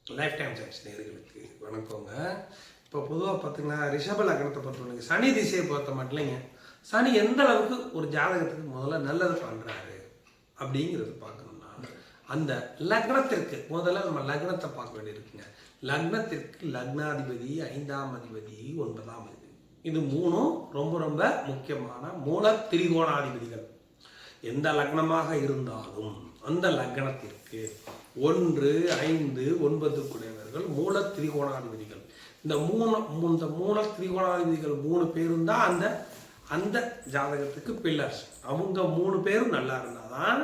Life time science நேர்களுக்கு வணக்கங்க. இப்போ பொதுவாக பார்த்தீங்கன்னா ரிஷப லக்னத்தை பொறுத்தவரைக்கும் சனி திசையை பொறுத்த மட்டும் இல்லைங்க, சனி எந்த அளவுக்கு ஒரு ஜாதகத்துக்கு முதல்ல நல்லது பண்ணுறாரு அப்படிங்கிறது பார்க்கணும்னா அந்த லக்னத்திற்கு முதல்ல நம்ம லக்னத்தை பார்க்க வேண்டியிருக்குங்க. லக்னத்திற்கு லக்னாதிபதி, 5ஆம் அதிபதி, 9ஆம் அதிபதி, இது மூணும் ரொம்ப ரொம்ப முக்கியமான மூல திரிகோணாதிபதிகள். எந்த லக்னமாக இருந்தாலும் அந்த லக்னத்திற்கு 1, 5, 9 குடையவர்கள் மூல திரிகோணாதிபதிகள். இந்த மூல திரிகோணாதிபதிகள் 3 பேரும் தான் அந்த அந்த ஜாதகத்துக்கு பில்லர்ஸ். அவங்க 3 பேரும் நல்லா இருந்தாதான்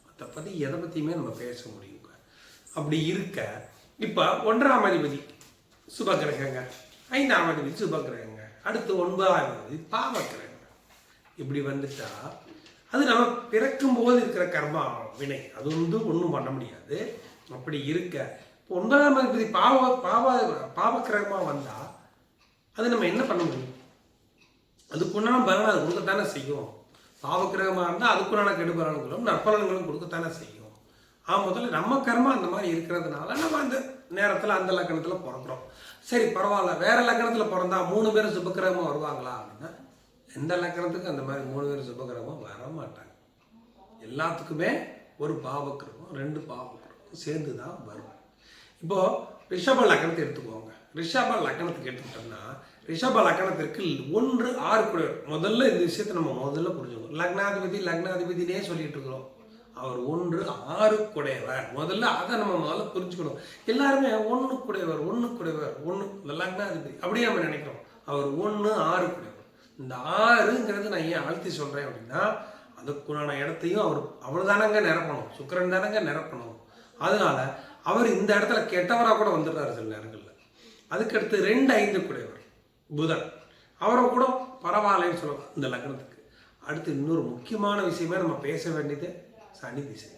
அதை பற்றி எதை பற்றியுமே நம்ம பேச முடியுங்க. அப்படி இருக்க இப்போ 1ஆம் அதிபதி சுபகிரகங்க, 5ஆம் அதிபதி சுபகிரகங்க, அடுத்து 9ஆம் அதிபதி பாவக்கிரகங்க. இப்படி வந்துட்டா அது நம்ம பிறக்கும் போது இருக்கிற கர்மா வினை, அது ஒன்றும் பண்ண முடியாது. அப்படி இருக்க இப்போ 9ஆம் அதிபதி பாவக்கிரகமாக வந்தால் அது நம்ம என்ன பண்ண முடியும்? அதுக்குண்டான பலன் அது கொடுக்கத்தானே செய்யும். பாவக்கிரகமாக இருந்தால் அதுக்குண்டான கெடுபலன்களும் நற்பலன்களும் கொடுக்கத்தானே செய்யும். முதல்ல நம்ம கர்மா அந்த மாதிரி இருக்கிறதுனால நம்ம அந்த நேரத்தில் அந்த லக்கணத்தில் பிறக்கிறோம். சரி பரவாயில்ல, வேற லக்கணத்தில் பிறந்தா 3 பேரும் சுபக்கிரகமாக வருவாங்களா அப்படின்னா எந்த லக்கணத்துக்கு அந்த மாதிரி 3 பேர் சுபகிரகமும் வர மாட்டாங்க. எல்லாத்துக்குமே ஒரு பாவக்கிரகம் 2 பாவக்கிரகம் சேர்ந்து தான் வரும். இப்போ ரிஷப லக்கணத்தை எடுத்துக்குவாங்க. ரிஷப லக்கணத்துக்கு எடுத்துக்கிட்டோம்னா ரிஷப லக்கணத்திற்கு 1, 6 குடையவர். முதல்ல இந்த விஷயத்தை நம்ம முதல்ல புரிஞ்சுக்கணும். லக்னாதிபதினே சொல்லிட்டு இருக்கிறோம். அவர் 1, 6 குடையவர். முதல்ல அதை நம்ம முதல்ல புரிஞ்சுக்கணும். எல்லாருமே 1 குடையவர் இந்த லக்னாதிபதி அப்படியே நம்ம நினைக்கிறோம். அவர் 1, 6 குடையவர். இந்த 6ங்கிறது நான் ஏன் அழுத்தி சொல்கிறேன் அப்படின்னா அதுக்குண்டான இடத்தையும் அவர் தானங்க நிரப்பணும், சுக்கிரன் தானங்க நிரப்பணும். அதனால அவர் இந்த இடத்துல கெட்டவராக கூட வந்துடுறாரு சில நேரங்களில். அதுக்கடுத்து 2, 5 குடையவர் புதன், அவரை கூட பரவாயில்லைன்னு சொல்லலாம் இந்த லக்னத்துக்கு. அடுத்து இன்னொரு முக்கியமான விஷயமே நம்ம பேச வேண்டியது சனி திசை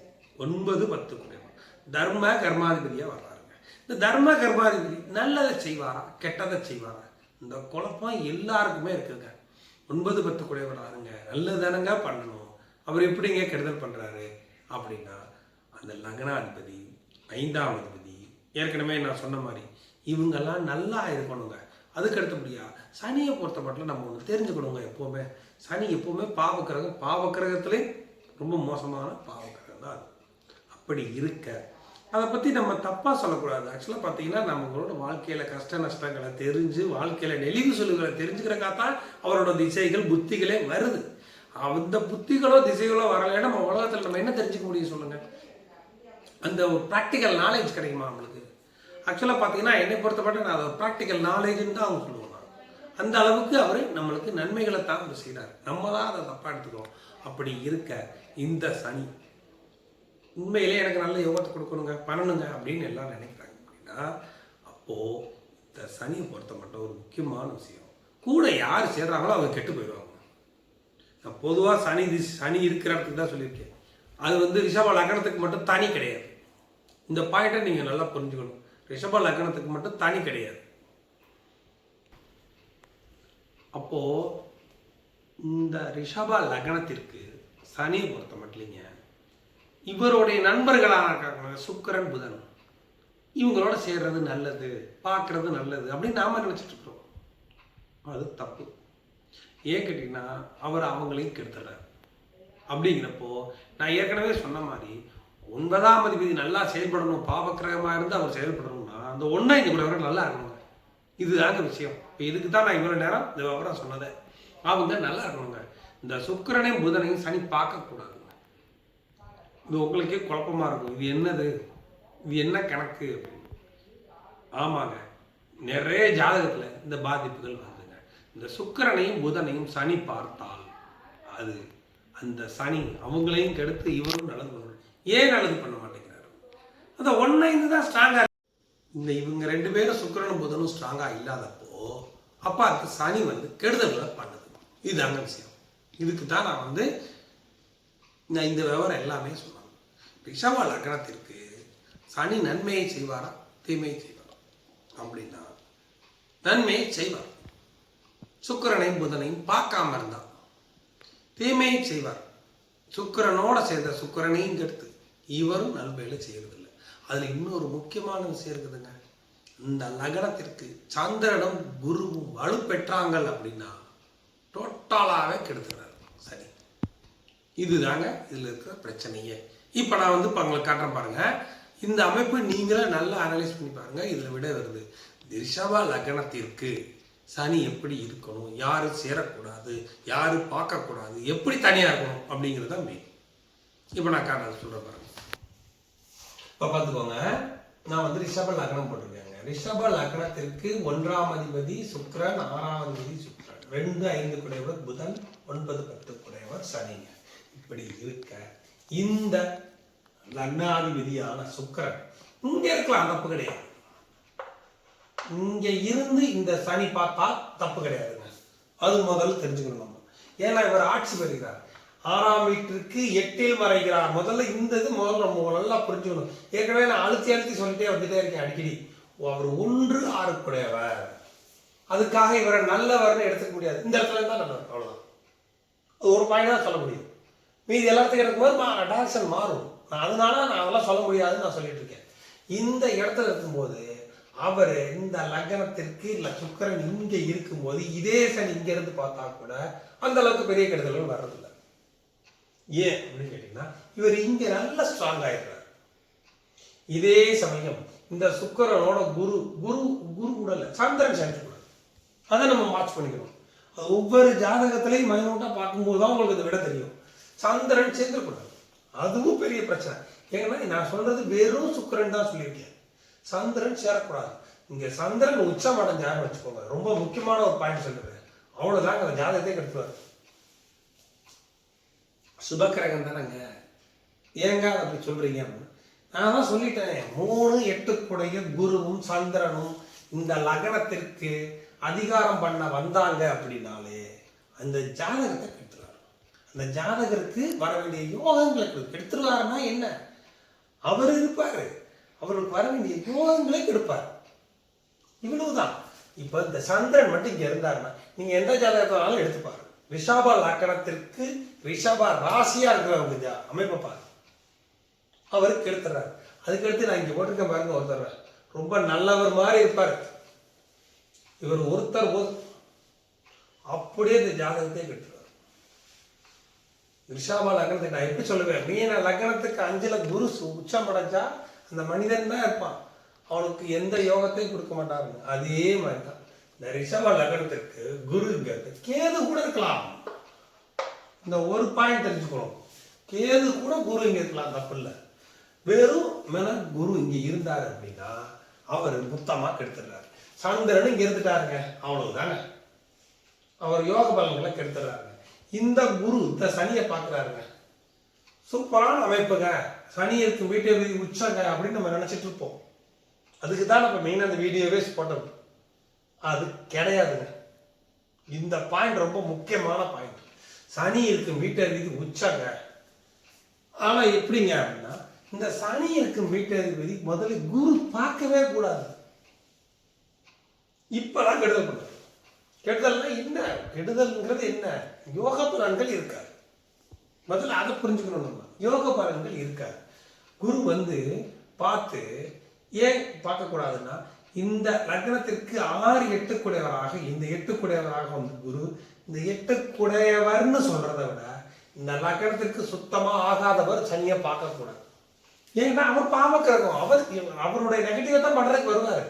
9, 10 குடையவர் தர்ம கர்மாதிபதியாக வர்றாருங்க. இந்த தர்ம கர்மாதிபதி நல்லதை செய்வாரா கெட்டதை செய்வாரா, இந்த குழப்பம் எல்லாருக்குமே இருக்குங்க. 9, 10 குடையவர் ஆறுங்க நல்லது தானங்க பண்ணணும், அவர் எப்படிங்க கெடுதல் பண்ணுறாரு அப்படின்னா அந்த லக்னாதிபதி, 5ஆம் அதிபதி, ஏற்கனவே நான் சொன்ன மாதிரி இவங்கெல்லாம் நல்லா இருக்கணுங்க. அதுக்கு அடுத்தபடியா சனியை பொறுத்த மட்டும் நம்ம ஒன்று தெரிஞ்சுக்கணுங்க. எப்போவுமே சனி எப்போவுமே பாவக்கிரகத்திலே ரொம்ப மோசமான பாவக்கிரகம் தான் அது. அப்படி இருக்க அதை பற்றி நம்ம தப்பாக சொல்லக்கூடாது. ஆக்சுவலாக பார்த்தீங்கன்னா நம்மளோட வாழ்க்கையில் கஷ்ட நஷ்டங்களை தெரிஞ்சு வாழ்க்கையில் நெளிவு சொல்லுகளை தெரிஞ்சுக்கிறக்காத்தான் அவரோட திசைகள் புத்திகளே வருது. அந்த புத்திகளோ திசைகளோ வரலைன்னா நம்ம உலகத்தில் நம்ம என்ன தெரிஞ்சுக்க முடியும் சொல்லுங்கள்? அந்த ஒரு ப்ராக்டிக்கல் நாலேஜ் கிடைக்குமா நம்மளுக்கு? ஆக்சுவலாக பார்த்தீங்கன்னா என்னை பொறுத்தப்பட்ட நான் அதை ப்ராக்டிக்கல் நாலேஜுன்னு தான் அவங்க சொல்லுவாங்க. அந்த அளவுக்கு அவர் நம்மளுக்கு நன்மைகளை தான் அவர் செய்கிறார். நம்ம தான் அதை தப்பாக எடுத்துக்கிறோம். அப்படி இருக்க இந்த சனி உண்மையிலே எனக்கு நல்ல யோகத்தை கொடுக்கணுங்க பண்ணணுங்க அப்படின்னு எல்லாம் நினைக்கிறாங்க. அப்படின்னா அப்போது இந்த சனியை பொறுத்த மட்டும் ஒரு முக்கியமான விஷயம், கூட யார் சேர்றாங்களோ அவங்க கெட்டு போயிடுவாங்க. நான் பொதுவாக சனி இருக்கிற இடத்துக்கு தான் சொல்லியிருக்கேன். அது ரிஷப லக்னத்துக்கு மட்டும் தனி கிடையாது. இந்த பாயிண்ட்டை நீங்கள் நல்லா புரிஞ்சுக்கணும். ரிஷப லக்னத்துக்கு மட்டும் தனி கிடையாது. அப்போது இந்த ரிஷப லக்னத்திற்கு சனியை பொறுத்த மட்டும் இல்லைங்க, இவருடைய நண்பர்களாக இருக்காங்க சுக்கிரன், புதன், இவங்களோட சேர்றது நல்லது, பார்க்கறது நல்லது அப்படின்னு நாம நினைச்சிட்டு இருக்கிறோம். அது தப்பு. ஏன் கேட்டீங்கன்னா அவர் அவங்களையும் கெடுத்துறாரு. அப்படிங்கிறப்போ நான் ஏற்கனவே சொன்ன மாதிரி 9ஆம் அதிபதி நல்லா செயல்படணும், பாவக்கிரகமாக இருந்து அவர் செயல்படணும்னா அந்த 1, 5 குடையவர்கள் நல்லா இருக்கணுங்க. இதுதாங்க விஷயம். இப்போ இதுக்கு தான் நான் இவ்வளோ நேரம் இந்த விவரம் சொன்னதே. அவங்க நல்லா இருக்கணுங்க. இந்த சுக்கிரனையும் புதனையும் சனி பார்க்கக்கூடாதுங்க. இது உங்களுக்கே குழப்பமா இருக்கும். இது என்னது, இது என்ன கணக்கு அப்படின்னு. ஆமாங்க, நிறைய ஜாதகத்தில் இந்த பாதிப்புகள் வருதுங்க. இந்த சுக்கிரனையும் புதனையும் சனி பார்த்தால் அது அந்த சனி அவங்களையும் கெடுத்து இவரும் நல்லது பண்ணணும். ஏன் நல்லது பண்ண மாட்டேங்கிறாரு? அந்த 1, 5 தான் ஸ்ட்ராங்காக இந்த இவங்க 2 பேரும் சுக்கிரனும் புதனும் ஸ்ட்ராங்காக இல்லாதப்போ அப்போ அந்த சனி கெடுதல்களை பண்ணுது. இதுதாங்க விஷயம். இதுக்கு தான் நான் இந்த விவரம் எல்லாமே சொன்னேன். ரிஷப லக்னத்திற்கு சனி நன்மையை செய்வாரா தீமையை செய்வாரா அப்படின்னா நன்மையை செய்வார். சுக்கிரனையும் புதனையும் பார்க்காம இருந்தார். தீமையை செய்வார். சுக்கிரனோட சேர்ந்த சுக்கிரனையும் கெடுத்து இவரும் நல்வேலை செய்யறதில்லை. அதில் இன்னொரு முக்கியமான விஷயம் இருக்குதுங்க. இந்த லக்னத்திற்கு சந்திரனும் குருவும் வலுப்பெற்றாங்கள் அப்படின்னா டோட்டலாகவே கெடுத்துறாரு சரி. இதுதாங்க இதில் இருக்கிற பிரச்சனையே. இப்போ நான் வந்து இப்போ உங்களுக்கு காட்டுறேன் பாருங்க. இந்த அமைப்பு நீங்களே நல்லா அனலைஸ் பண்ணி பாருங்க. இதில் விட வருது ரிஷப லக்னத்திற்கு சனி எப்படி இருக்கணும், யாரு சேரக்கூடாது, யாரு பார்க்கக்கூடாது, எப்படி தனியாக இருக்கணும் அப்படிங்கிறது தான் மெயின். இப்போ நான் காரணம் சொல்கிறேன் பாருங்க. இப்போ பார்த்துக்கோங்க, நான் வந்து ரிஷப லக்னம் போட்டிருக்கேங்க. ரிஷப லக்னத்திற்கு 1ஆம் அதிபதி சுக்கிரன், 6ஆம் அதிபதி சுக்கிரன், 2, 5 குடையவர் புதன், 9, 10 குடையவர் சனிங்க. இப்படி இருக்க இந்த லக்னாதிபதியான சுக்கிரன் இங்க இருக்கலாம், தப்பு கிடையாது. இங்க இருந்து இந்த சனி பார்த்தா தப்பு கிடையாதுங்க. அது முதல்ல தெரிஞ்சுக்கணும் நம்ம. ஏன்னா இவர் ஆட்சி பெறுகிறார், 6ஆம் வீட்டிற்கு 8இல் மறைகிறார். முதல்ல இந்த இது முதல்ல நம்ம நல்லா புரிஞ்சுக்கணும். ஏற்கனவே நான் அழுத்தி சொல்லிட்டே வந்துட்டே இருக்கேன் அடிக்கடி. அவர் 1, 6 குடையவர். அதுக்காக இவரை நல்லவர்னு எடுத்துக்க முடியாது. இந்த இடத்துல தான் நல்லவர், அவ்வளவுதான். அது ஒரு பாயிண்ட் தான் சொல்ல முடியும். மீதி எல்லாத்துக்கும் இருக்கும்போது டைரக்ஷன் மாறும். அதனால நான் அதெல்லாம் சொல்ல முடியாதுன்னு நான் சொல்லிட்டு இருக்கேன். இந்த இடத்துல இருக்கும்போது அவர் இந்த லக்னத்திற்கு சுக்கிரன் இங்க இருக்கும்போது இதே சனி இங்க இருந்து பார்த்தா கூட அந்த அளவுக்கு பெரிய கெடுதல்கள் வர்றதில்லை. ஏன் அப்படின்னு கேட்டீங்கன்னா இவர் இங்க நல்ல ஸ்ட்ராங் ஆயிடுறார். இதே சமயம் இந்த சுக்கிரனோட குரு குரு குரு கூட இல்லை, சந்திரன் சேர்க்கக்கூடாது. அதை நம்ம வாட்ச் பண்ணிக்கணும். அது ஒவ்வொரு ஜாதகத்திலையும் மைனூட்டா பார்க்கும்போது தான் உங்களுக்கு இதை விட தெரியும். சந்திரன் சேர்ந்துக்கூடாது, அதுவும் பெரிய பிரச்சனை. ஏன்னா நான் சொல்றது வெறும் சுக்கிரன் தான் சொல்லியிருக்கேன், சந்திரன் சேரக்கூடாது. இங்க சந்திரன் உச்சம் அடைஞ்சாருன்னு வச்சுக்கோங்க, ரொம்ப முக்கியமான ஒரு பாயிண்ட் சொல்லுறேன், அவ்வளவுதாங்க அந்த ஜாதகத்தை கெடுத்துவார். சுபக்கிரகம் தானங்க, ஏங்க அப்படி சொல்றீங்க? நான் தான் சொல்லிட்டேன், 3, 8 குடைய குருவும் சந்திரனும் இந்த லக்னத்திற்கு அதிகாரம் பண்ண வந்தாங்க அப்படின்னாலே அந்த ஜாதகத்தை கெடுத்துருவார். அந்த ஜாதகருக்கு வர வேண்டிய யோகங்களை கெடுத்துருவாருன்னா என்ன, அவர் இருப்பாரு, அவருக்கு வர வேண்டிய யோகங்களை கெடுப்பார். இவ்வளவுதான். இப்ப இந்த சந்திரன் மட்டும் இங்க இருந்தாருன்னா நீங்க எந்த ஜாதகத்தாலும் எடுத்துப்பாரு. ரிஷப லக்னத்திற்கு ரிஷப ராசியா இருக்கிற அமைப்பை பாரு, அவருக்கு கெடுத்துறாரு. அதுக்கடுத்து நான் இங்க போட்டிருக்கேன் பாருங்க, ஒருத்தர் ரொம்ப நல்லவர் மாதிரி இருப்பாரு. இவர் ஒருத்தர் அப்படியே இந்த ஜாதகத்தை கெடுத்துறாரு. ரிஷப லக்னத்துக்கு நான் எப்படி சொல்லுவேன், மீன லக்னத்துக்கு 5ல் குரு உச்சம் அடைஞ்சா அந்த மனிதன் தான் இருப்பான், அவனுக்கு எந்த யோகத்தையும் கொடுக்க மாட்டாருங்க. அதே மாதிரி தான் இந்த ரிஷப லக்னத்திற்கு குரு இங்க இருக்கு, கேது கூட இருக்கலாம். இந்த ஒரு பாயிண்ட் தெரிஞ்சுக்கணும், கேது கூட குரு இங்க இருக்கலாம், தப்பு இல்லை. வெறும் குரு இங்க இருந்தாரு அப்படின்னா அவர் புத்தமா கெடுத்துடுறாரு. சந்திரன் இங்க இருந்துட்டாருங்க, அவ்வளவுதாங்க, அவர் யோக பலன்களை கெடுத்துடுறாருங்க. இந்த குரு இந்த சனியை பார்க்கிறாருங்க, சூப்பரான அமைப்புங்க, சனி இருக்கும் வீட்டை உச்சங்க அப்படின்னு நம்ம நினைச்சிட்டு இருப்போம். அதுக்கு தான் நம்ம மெயினாக அந்த வீடியோவே போட்டோம். அது கிடையாதுங்க. இந்த பாயிண்ட் ரொம்ப முக்கியமான பாயிண்ட். சனி இருக்கும் வீட்டை உச்சங்க. ஆனா எப்படிங்க அப்படின்னா இந்த சனி இருக்கும் வீட்டதிபதி முதல்ல குரு பார்க்கவே கூடாது. இப்பதான் கெடுதல் பண்ண. கெடுதல்னா என்ன, கெடுதல்ங்கிறது என்ன, யோக பலன்கள் இருக்காது. முதல்ல அதை புரிஞ்சுக்கணும். நம்ம யோக பலன்கள் இருக்காது. குரு வந்து பார்த்து ஏன் பார்க்கக்கூடாதுன்னா இந்த லக்னத்திற்கு 6, 8 குடையவராக, இந்த 8 குடையவராக வந்து குரு, இந்த 8 குடையவர்னு சொல்றதை விட இந்த லக்னத்திற்கு சுத்தமா ஆகாதவர் சனியை பார்க்கக்கூடாது. ஏன்னா அவர் பாவக்கிரகம், அவருடைய நெகட்டிவ் தான் பண்றதுக்கு வருவாரு.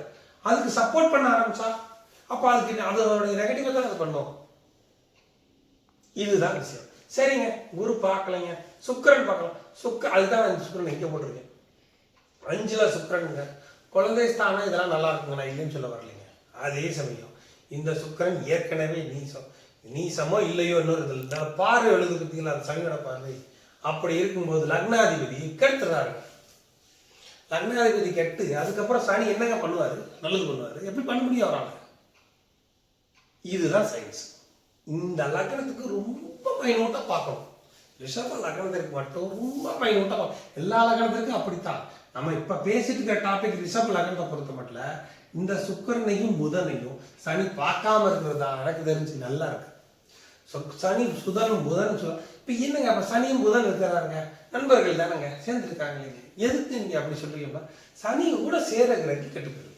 அதுக்கு சப்போர்ட் பண்ண ஆரம்பிச்சா அப்ப அதுக்கு அதோடைய நெகட்டிவ் தான் அது பண்ணும். இதுதான் விஷயம். சரிங்க, குரு பார்க்கலைங்க, சுக்கிரன் பார்க்கலாம். அதுதான் சுக்கிரன் இங்க போட்டிருக்கேன். 5ல் சுக்கிரனுங்க, குழந்தை ஸ்தானம் இதெல்லாம் நல்லா இருக்குங்க, நான் இல்லைன்னு சொல்ல வரலைங்க. அதே சமயம் இந்த சுக்கிரன் ஏற்கனவே நீசமோ இல்லையோ இன்னொரு இதில் பார்வை எழுது பார்த்தீங்களா, அது சனியோட பார்வை. அப்படி இருக்கும்போது லக்னாதிபதி கெடுத்துறாரு. லக்னாதிபதி கெட்டு அதுக்கப்புறம் சனி என்னங்க பண்ணுவாரு, நல்லது பண்ணுவாரு. எப்படி பண்ண முடியும் அவரால்? இதுதான் சயின்ஸ். இந்த லக்னத்துக்கு ரொம்ப மைனூட்டா பார்க்கணும். ரிஷப லக்னத்திற்கு மட்டும் ரொம்ப மைனூட்டா பார்க்கணும். எல்லா லக்னத்திற்கும் அப்படித்தான். நம்ம இப்ப பேசிட்டு இருக்க டாபிக் ரிஷப லக்னத்தை பொறுத்த மட்டும் இந்த சுக்கிரனையும் புதனையும் சனி பார்க்காம இருக்கிறது தான் எனக்கு தெரிஞ்சு நல்லா இருக்கு. சனி சுதனும் புதன் இப்ப என்னங்க, அப்ப சனியும் புதன் இருக்கிறாருங்க, நண்பர்கள் தானங்க, சேர்ந்து இருக்காங்க இல்லைங்க. எதுக்கு நீங்க அப்படி சொல்றீங்கன்னா சனி கூட சேர கிரகம் கெட்டு போயிடும்.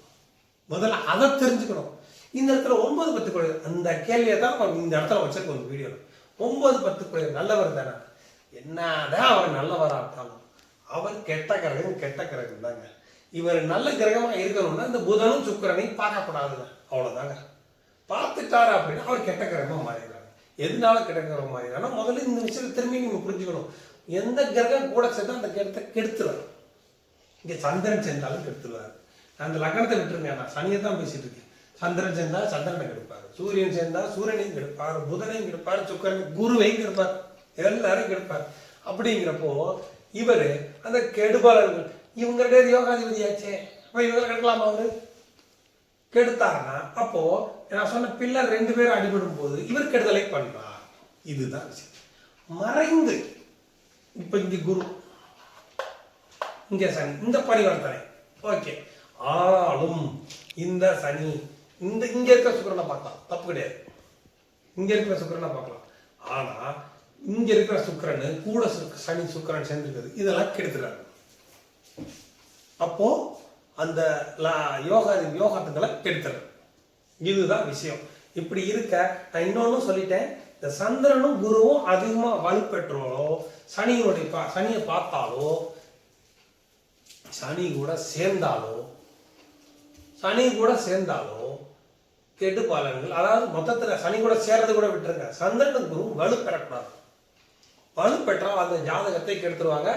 முதல்ல அதை தெரிஞ்சுக்கணும். இந்த இடத்துல 9 10 குறை அந்த கேள்வியை தான் இந்த இடத்துல வச்சிருக்க ஒரு வீடியோ. 9 10 குறை நல்லவர் தானே, என்னதான் அவர் நல்லவராட்டாலும் அவர் கெட்ட கிரகம் தாங்க. இவர் நல்ல கிரகமா இருக்கணும்னா இந்த புதனும் சுக்கிரனையும் பார்க்கக்கூடாதுங்க, அவ்வளவுதாங்க. பார்த்துட்டாரு அப்படின்னா அவர் கெட்ட கிரகமா மாறிடுறாங்க. எதனால கெட்ட கிரகம் மாறிடுறாங்கன்னா முதல்ல இந்த விஷயத்தை திரும்பி நீங்க புரிஞ்சுக்கணும். எந்த கிரகம் கூட சேர்ந்தா அந்த கிரகத்தை கெடுத்துருவார். இங்க சந்திரன் சேர்ந்தாலும் கெடுத்துருவார். அந்த லக்னத்தை விட்டுருங்க, நான் சனியை தான் பேசிட்டு இருக்கேன். சந்திரன் சேர்ந்தா சந்திரனை கெடுப்பார், சூரியன் சேர்ந்தா சூரியனையும் கெடுப்பார், புதனையும் கெடுப்பார், சுக்கிரனையும் குருவையும் கெடுப்பார், எல்லாரையும் கெடுப்பார். அப்படிங்கிறப்போ இவரு அந்த கெடுபாளர்கள் இவங்க யோகாதிபதியாச்சே, அப்ப இவங்க கெடுக்கலாமா? அவரு கெடுத்தாருன்னா அப்போ நான் சொன்ன பில்லர் 2 பேரும் அடிபடும் போது இவர் கெடுதலை பண்றார். இதுதான் விஷயம். மறைந்து இப்ப இங்க குரு, இங்க சனி, இந்த பரிவர்த்தனை ஓகே. ஆனாலும் இந்த சனி இங்க இருக்கிற சுக்கிரனை பார்க்கலாம், தப்பு கிடையாது. இங்க இருக்கிற சுக்கிரனை பார்க்கலாம். ஆனா இங்க இருக்கிற சுக்கிரனு கூட சனி சுக்கிரன் சேர்ந்துருக்குது, இதெல்லாம் கெடுத்துறாரு. அப்போ அந்த யோகத்துக்களை கெடுத்துறாரு. இதுதான் விஷயம். இப்படி இருக்க நான் இன்னொன்னு சொல்லிட்டேன். இந்த சந்திரனும் குருவும் அதிகமா வலுப்பெற்றாலோ சனியை பார்த்தாலோ சனி கூட சேர்ந்தாலோ கெடு பலன்கள். அதாவது மொத்தத்துல சனி கூட சேர்றது கூட விட்டுருங்க, சந்திரனும் குருவும் வலு பெறக்கூடாது. வலு பெற்றால் அந்த ஜாதகத்தை கெடுத்துருவாங்க.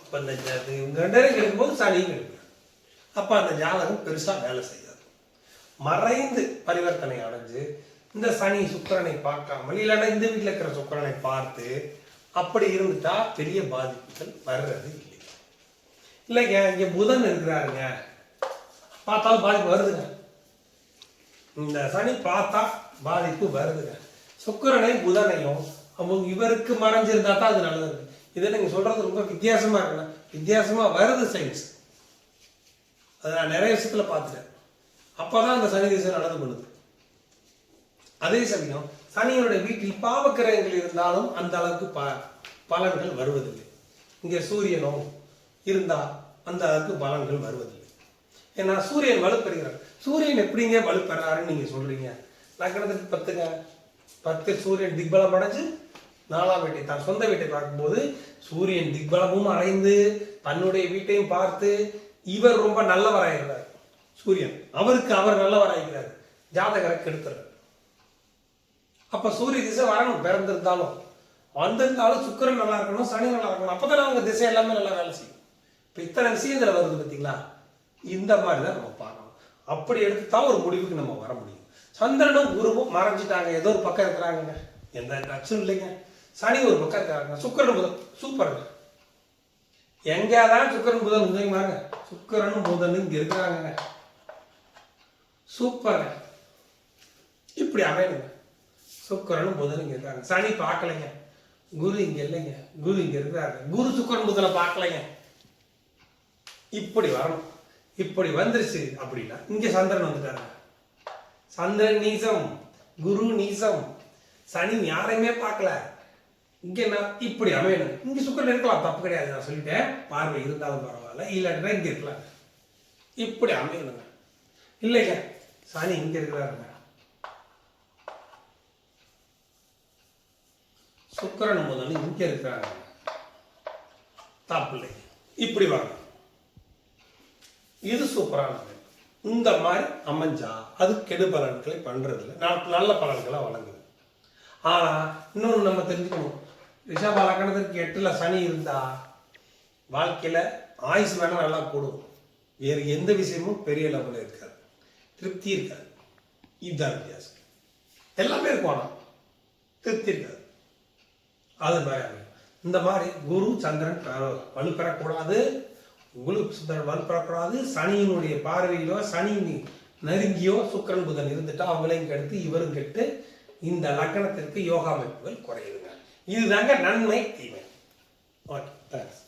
அப்ப இந்த இவங்க 2 பேரும் கெடுக்கும்போது சனியும் கெடுக்கும். அப்ப அந்த ஜாதகம் பெருசா வேலை செய்யாது. மறைந்து பரிவர்த்தனை அடைஞ்சு இந்த சனி சுக்கிரனை பார்க்காமல் இல்லைன்னா இந்த வீட்டில் இருக்கிற சுக்கிரனை பார்த்து அப்படி இருந்துட்டா பெரிய பாதிப்புகள் வர்றது இல்லை. இல்லைங்க இங்க புதன் இருக்கிறாருங்க, பார்த்தாலும் பாதிப்பு வருதுங்க. இந்த சனி பார்த்தா பாதிப்பு வருதுங்க. சுக்கிரனையும் புதனையும் அவங்க இவருக்கு மறைஞ்சிருந்தா தான் அது நல்லது. இதை நீங்க சொல்றது ரொம்ப வித்தியாசமா இருக்குண்ணா. வித்தியாசமா வருது சயின்ஸ். அதை நான் நிறைய விஷயத்துல பார்த்துட்டேன். அப்பதான் அந்த சனி திசை நடந்து பண்ணுது. அதே சமயம் சனியினுடைய வீட்டில் பாவக்கிரகங்கள் இருந்தாலும் அந்த அளவுக்கு பலன்கள் வருவதில்லை. இங்க சூரியனோ இருந்தா அந்த அளவுக்கு பலன்கள் வருவதில்லை. ஏன்னா சூரியன் வலுப்பெறுகிறார். சூரியன் எப்படிங்க வலுப்பெறாருன்னு நீங்க சொல்றீங்க? லக்னத்துக்கு 10 சூரியன் திக்பலம் அடைஞ்சு 4ஆம் வீட்டை தான் சொந்த வீட்டை பார்க்கும்போது சூரியன் திக்பலமும் அடைந்து தன்னுடைய வீட்டையும் பார்த்து இவர் ரொம்ப நல்லவராகிறார். சூரியன் அவருக்கு அவர் நல்லவராகிறார், ஜாதகரை கெடுத்துறார். அப்ப சூரிய திசை வரணும், பிறந்திருந்தாலும் வந்திருந்தாலும் சுக்கிரன் நல்லா இருக்கணும், சனி நல்லா இருக்கணும். அப்பதான் அவங்க திசை எல்லாமே நல்லா வேலை செய்யும். இப்ப இத்தனை விஷயத்துல வருது பார்த்தீங்களா? இந்த மாதிரிதான் நம்ம பார்க்கணும். அப்படி எடுத்துதான் ஒரு முடிவுக்கு நம்ம வர முடியும். சந்திரனும் குருவும் மறைஞ்சிட்டாங்க, ஏதோ ஒரு பக்கம் இருக்கிறாங்க, எந்த டச்சும் இல்லைங்க. சனி ஒரு பக்கம் இருக்கிறாங்க, சுக்கிரன் புதன் சூப்பருங்க. எங்கேயாதான் சுக்கிரன் புதன் இருந்தீங்க, சுக்கிரனும் புதனும் இங்க இருக்கிறாங்க, சூப்பருங்க. இப்படி அமையணுங்க. சுக்கிரனும் புதனும் இங்க இருக்காங்க, சனி பார்க்கலைங்க, குரு இங்க இல்லைங்க, குரு இங்க இருக்கிறாங்க, குரு சுக்கிரன் புதனை பார்க்கலைங்க. இப்படி வரணும். இப்படி வந்துருச்சு அப்படின்னா இங்க சந்திரன் வந்துட்டாங்க. சந்திரன் நீசம், குரு நீசம், சனி யாரையுமே பார்க்கல. இங்க நான் இப்படி அமையணும். இங்க சுக்கிரன் இருக்கலாம், தப்பு கிடையாது, நான் சொல்லிட்டேன். பார்வை இருந்தாலும் பரவாயில்ல, இல்லாட்டினா இங்க இருக்கலாம். இப்படி அமையணுங்க. இல்லைங்க சனி இங்க இருக்கிறாருங்க, சுக்கிரன் முதல்ல இங்க இருக்கிறாங்க, தப்பு இல்லை. இப்படி வாங்க, இது சூப்பரானது. இந்த மாதிரி அமைஞ்சா அது கெடு பலன்களை பண்றதில்லை, நல்ல பலன்களை வழங்குது. ஆனா இன்னொன்று நம்ம தெரிஞ்சுக்கணும். ரிஷப லக்னத்துக்கு 8ல சனி இருந்தா வாழ்க்கையில ஆயுசு வேணா நல்லா கூடும், வேறு எந்த விஷயமும் பெரிய லெவலில் இருக்காது, திருப்தி இருக்காது. இதுதான் வித்தியாசம். எல்லாமே இருக்கும், ஆனா திருப்தி இருக்காது. அது மாதிரி இந்த மாதிரி குரு சந்திரன் வலுப்பெறக்கூடாது, குரு சந்திரன் வலுப்பெறக்கூடாது. சனியினுடைய பார்வையிலோ சனி நெருங்கியோ சுக்கிரன் புதன் இருந்துட்டா அவங்களையும் கெடுத்து இவரும் கெட்டு இந்த லக்னத்திற்கு யோகா அமைப்புகள் குறையுதுங்க. இதுதாங்க நன்மை தீமை. Okay, thanks.